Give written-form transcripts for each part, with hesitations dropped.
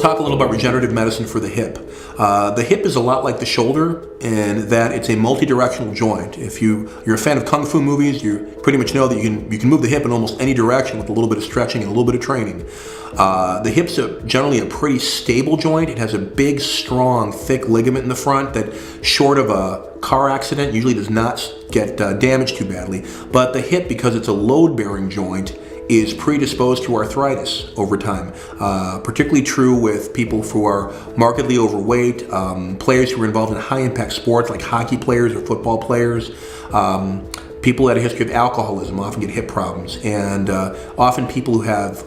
talk a little about regenerative medicine for the hip. The hip is a lot like the shoulder in that it's a multi-directional joint. If you're a fan of kung fu movies, you pretty much know that you can move the hip in almost any direction with a little bit of stretching and a little bit of training. The hip's generally a pretty stable joint. It has a big, strong, thick ligament in the front that, short of a car accident, usually does not get damaged too badly. But the hip, because it's a load-bearing joint, is predisposed to arthritis over time. Particularly true with people who are markedly overweight, players who are involved in high-impact sports like hockey players or football players. People that have a history of alcoholism often get hip problems, and often people who have,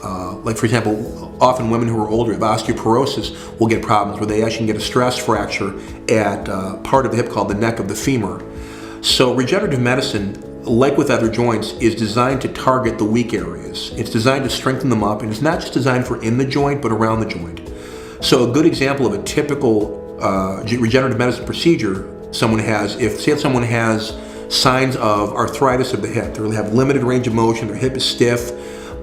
like for example, often women who are older have osteoporosis will get problems where they actually get a stress fracture at part of the hip called the neck of the femur. So regenerative medicine, like with other joints, is designed to target the weak areas. It's designed to strengthen them up, and it's not just designed for in the joint, but around the joint. So a good example of a typical regenerative medicine procedure someone has, if someone has signs of arthritis of the hip, they have limited range of motion, their hip is stiff,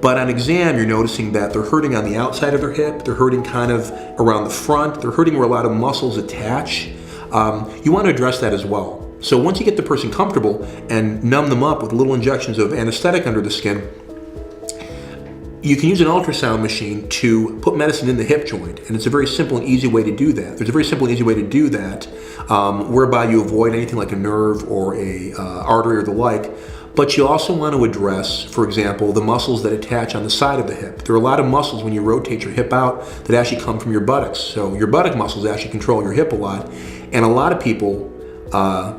but on exam you're noticing that they're hurting on the outside of their hip, they're hurting kind of around the front, they're hurting where a lot of muscles attach. You want to address that as well. So once you get the person comfortable and numb them up with little injections of anesthetic under the skin, you can use an ultrasound machine to put medicine in the hip joint, and it's a very simple and easy way to do that. There's a very simple and easy way to do that, whereby you avoid anything like a nerve or a artery or the like. But you also want to address, for example, the muscles that attach on the side of the hip. There are a lot of muscles when you rotate your hip out that actually come from your buttocks. So your buttock muscles actually control your hip a lot, and a lot of people,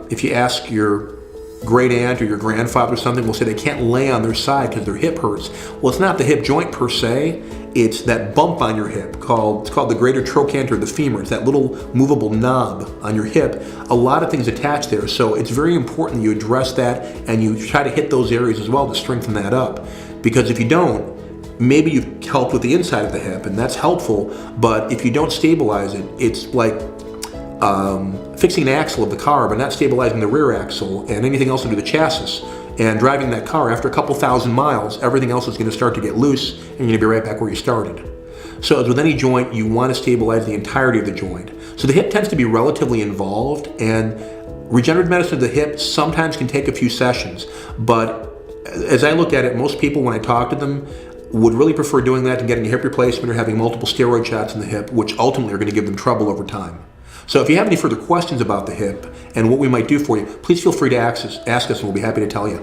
if you ask your great aunt or your grandfather or something, will say they can't lay on their side because their hip hurts. Well, it's not the hip joint per se, it's that bump on your hip it's called the greater trochanter of the femur. It's that little movable knob on your hip. A lot of things attach there, so it's very important that you address that and you try to hit those areas as well to strengthen that up. Because if you don't, maybe you've helped with the inside of the hip, and that's helpful, but if you don't stabilize it, it's like fixing the axle of the car but not stabilizing the rear axle and anything else under the chassis. And driving that car, after a couple thousand miles, everything else is going to start to get loose and you're going to be right back where you started. So as with any joint, you want to stabilize the entirety of the joint. So the hip tends to be relatively involved, and regenerative medicine of the hip sometimes can take a few sessions. But as I look at it, most people, when I talk to them, would really prefer doing that to getting a hip replacement or having multiple steroid shots in the hip, which ultimately are going to give them trouble over time. So if you have any further questions about the hip and what we might do for you, please feel free to ask us and we'll be happy to tell you.